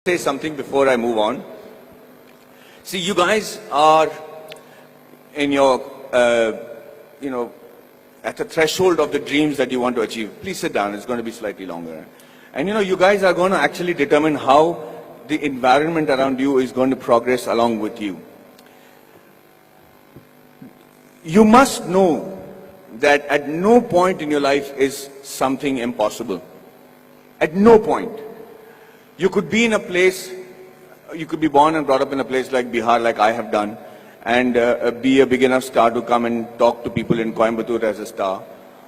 Say something before I move on. See, you guys are in your, at the threshold of the dreams that you want to achieve. Please sit down. It's going to be slightly longer. And you guys are going to actually determine how the environment around you is going to progress along with you. You must know that at no point in your life is something impossible. At no point. You could be in a place, you could be born and brought up in a place like Bihar, like I have done, and be a big enough star to come and talk to people in Coimbatore as a star.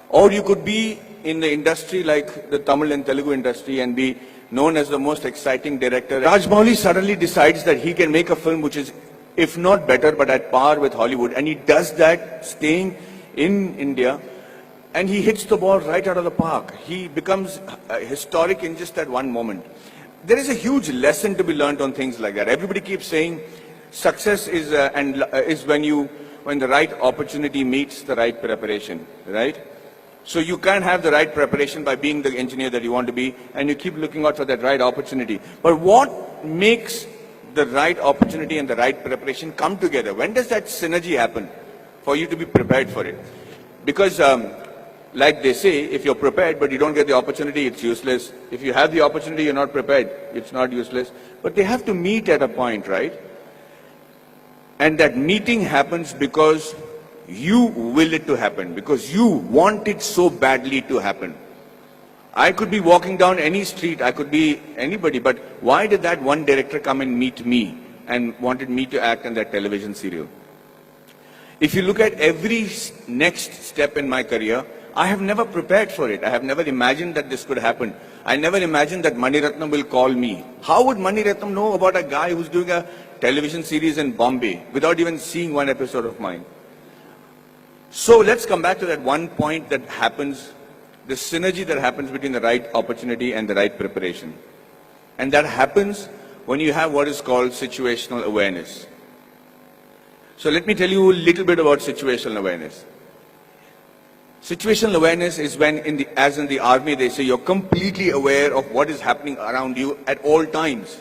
Or you could be in the industry like the Tamil and Telugu industry and be known as the most exciting director. Rajamouli suddenly decides that he can make a film which is, if not better, but at par with Hollywood. And he does that staying in India. And he hits the ball right out of the park. He becomes historic in just that one moment. There is a huge lesson to be learned on things like that. Everybody keeps saying success is when the right opportunity meets the right preparation, right? So you can't have the right preparation by being the engineer that you want to be, and you keep looking out for that right opportunity. But what makes the right opportunity and the right preparation come together? When does that synergy happen for you to be prepared for it? Because like they say, if you're prepared but you don't get the opportunity, it's useless. If you have the opportunity, you're not prepared, it's not useless. But they have to meet at a point, right? And that meeting happens because you will it to happen, because you want it so badly to happen. I could be walking down any street, I could be anybody, but why did that one director come and meet me and wanted me to act in that television serial? If you look at every next step in my career, I have never prepared for it. I have never imagined that this could happen. I never imagined that Mani Ratnam will call me. How would Mani Ratnam know about a guy who's doing a television series in Bombay without even seeing one episode of mine? So let's come back to that one point that happens, the synergy that happens between the right opportunity and the right preparation. And that happens when you have what is called situational awareness. So let me tell you a little bit about situational awareness. Situational awareness is when, as in the army, they say you're completely aware of what is happening around you at all times.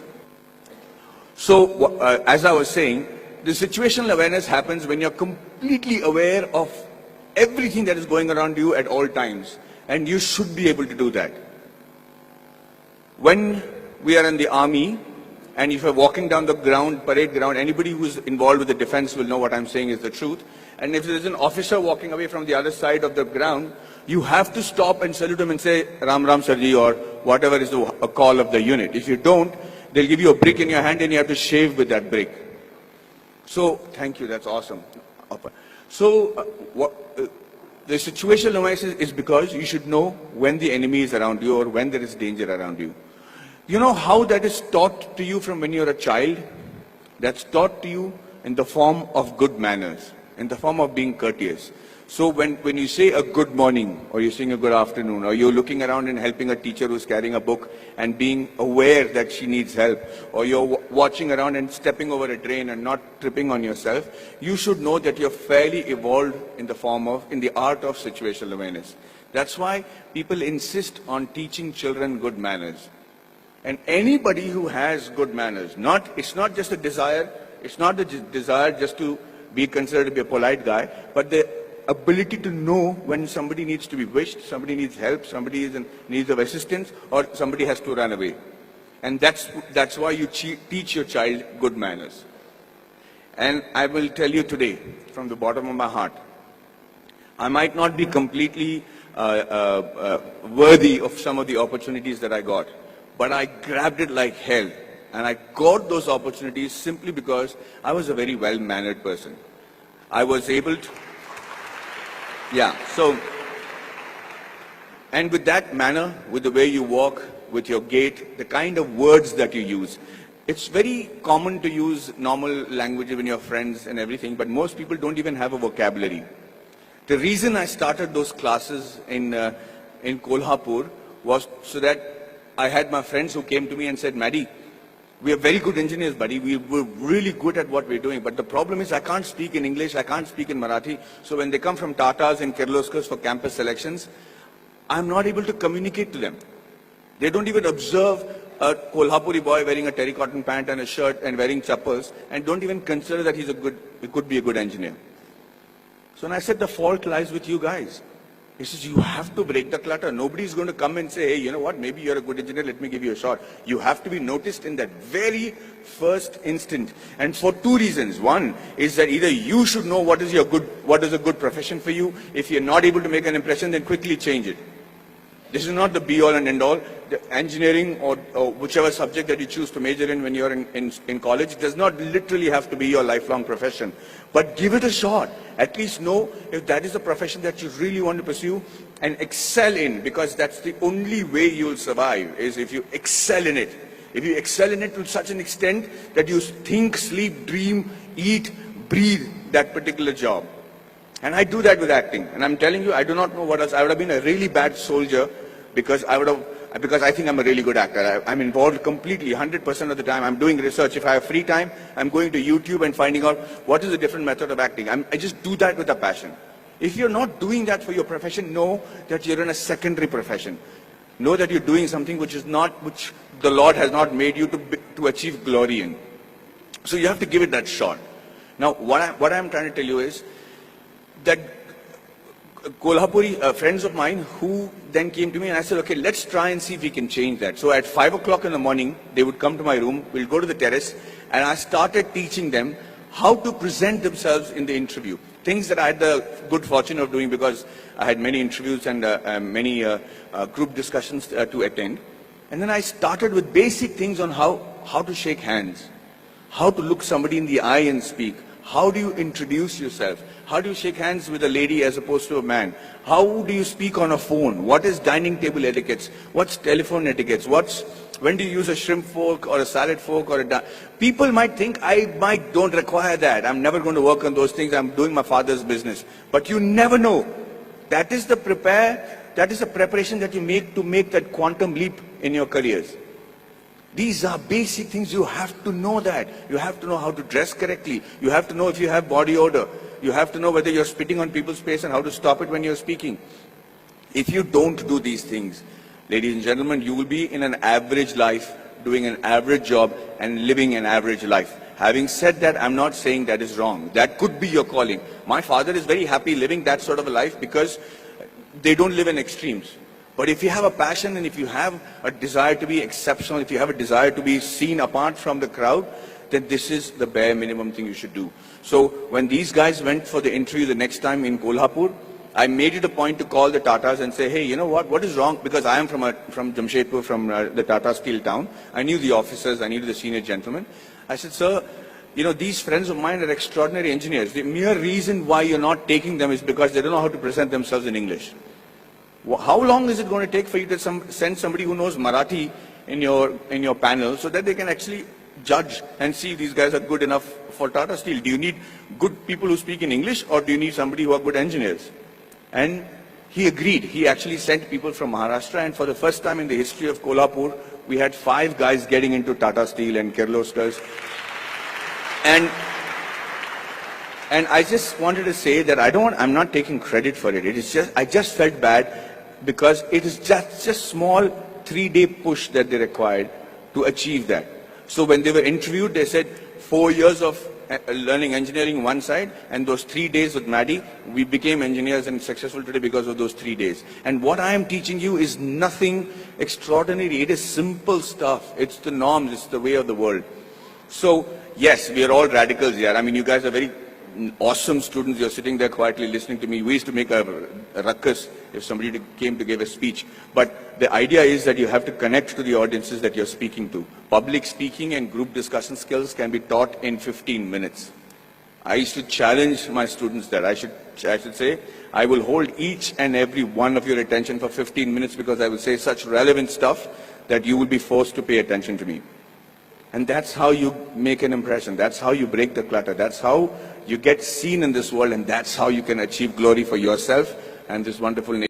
So, as I was saying, the situational awareness happens when you're completely aware of everything that is going around you at all times. And you should be able to do that. When we are in the army, and if you're walking down the ground, parade ground, anybody who's involved with the defense will know what I'm saying is the truth. And if there's an officer walking away from the other side of the ground, you have to stop and salute him and say, Ram Ram Sarji, or whatever is the call of the unit. If you don't, they'll give you a brick in your hand and you have to shave with that brick. So, thank you, that's awesome. So, the situational awareness is because you should know when the enemy is around you or when there is danger around you. You know how that is taught to you from when you're a child? That's taught to you in the form of good manners, in the form of being courteous. So when you say a good morning, or you're saying a good afternoon, or you're looking around and helping a teacher who's carrying a book and being aware that she needs help, or you're watching around and stepping over a drain and not tripping on yourself, you should know that you're fairly evolved in the art of situational awareness. That's why people insist on teaching children good manners. And anybody who has good manners, it's not just a desire, it's not the desire just to be considered to be a polite guy, but the ability to know when somebody needs to be wished, somebody needs help, somebody is in need of assistance, or somebody has to run away. And that's why you teach your child good manners. And I will tell you today, from the bottom of my heart, I might not be completely worthy of some of the opportunities that I got, but I grabbed it like hell. And I got those opportunities simply because I was a very well-mannered person. I was able to, and with that manner, with the way you walk, with your gait, the kind of words that you use, it's very common to use normal language when you're friends and everything, but most people don't even have a vocabulary. The reason I started those classes in Kolhapur was so that I had my friends who came to me and said, Maddie, we are very good engineers, buddy. We're really good at what we're doing. But the problem is I can't speak in English, I can't speak in Marathi. So when they come from Tatas and Kirloskars for campus selections, I'm not able to communicate to them. They don't even observe a Kolhapuri boy wearing a terracotta pant and a shirt and wearing chappals and don't even consider that he could be a good engineer. So when I said the fault lies with you guys. He says, you have to break the clutter. Nobody's going to come and say, hey, you know what, maybe you're a good engineer, let me give you a shot. You have to be noticed in that very first instant. And for two reasons. One is that either you should know what is a good profession for you. If you're not able to make an impression, then quickly change it. This is not the be-all and end-all. The engineering or whichever subject that you choose to major in when you're in college does not literally have to be your lifelong profession. But give it a shot. At least know if that is a profession that you really want to pursue and excel in, because that's the only way you'll survive, is if you excel in it. If you excel in it to such an extent that you think, sleep, dream, eat, breathe that particular job. And I do that with acting. And I'm telling you, I do not know what else. I would have been a really bad soldier because I think I'm a really good actor. I'm involved completely, 100% of the time. I'm doing research. If I have free time, I'm going to YouTube and finding out what is a different method of acting. I just do that with a passion. If you're not doing that for your profession, know that you're in a secondary profession. Know that you're doing something which the Lord has not made you to achieve glory in. So you have to give it that shot. Now, what I'm trying to tell you is that Kolhapuri friends of mine who then came to me and I said, okay, let's try and see if we can change that. So at 5 o'clock in the morning, they would come to my room, we'll go to the terrace, and I started teaching them how to present themselves in the interview. Things that I had the good fortune of doing because I had many interviews and many group discussions to attend. And then I started with basic things on how to shake hands, how to look somebody in the eye and speak. How do you introduce yourself? How do you shake hands with a lady as opposed to a man? How do you speak on a phone? What is dining table etiquettes? What's telephone etiquettes? When do you use a shrimp fork or a salad fork or people might think I don't require that. I'm never going to work on those things. I'm doing my father's business. But you never know. That is the preparation that you make to make that quantum leap in your careers. These are basic things. You have to know that. You have to know how to dress correctly. You have to know if you have body odor. You have to know whether you're spitting on people's face and how to stop it when you're speaking. If you don't do these things, ladies and gentlemen, you will be in an average life, doing an average job and living an average life. Having said that, I'm not saying that is wrong. That could be your calling. My father is very happy living that sort of a life because they don't live in extremes. But if you have a passion and if you have a desire to be exceptional, if you have a desire to be seen apart from the crowd, then this is the bare minimum thing you should do. So when these guys went for the interview the next time in Kolhapur, I made it a point to call the Tatas and say, hey, you know what is wrong? Because I am from Jamshedpur, from the Tata Steel town. I knew the officers, I knew the senior gentlemen. I said, sir, you know, these friends of mine are extraordinary engineers. The mere reason why you're not taking them is because they don't know how to present themselves in English. How long is it going to take for you to send somebody who knows Marathi in your panel so that they can actually judge and see if these guys are good enough for Tata Steel? Do you need good people who speak in English or do you need somebody who are good engineers? And he agreed. He actually sent people from Maharashtra, and for the first time in the history of Kolhapur, we had 5 guys getting into Tata Steel and Kirloskars. And I just wanted to say that I'm not taking credit for it. I just felt bad because it is just a small 3-day push that they required to achieve that. So when they were interviewed, they said 4 years of learning engineering one side, and those 3 days with Maddie, we became engineers and successful today because of those 3 days. And what I am teaching you is nothing extraordinary. It is simple stuff. It's the norms. It's the way of the world. So yes, we are all radicals here. I mean, you guys are very awesome students. You're sitting there quietly listening to me. We used to make a ruckus if somebody came to give a speech. But the idea is that you have to connect to the audiences that you're speaking to. Public speaking and group discussion skills can be taught in 15 minutes. I used to challenge my students that I should say, I will hold each and every one of your attention for 15 minutes because I will say such relevant stuff that you will be forced to pay attention to me. And that's how you make an impression. That's how you break the clutter. That's how you get seen in this world, and that's how you can achieve glory for yourself and this wonderful nation.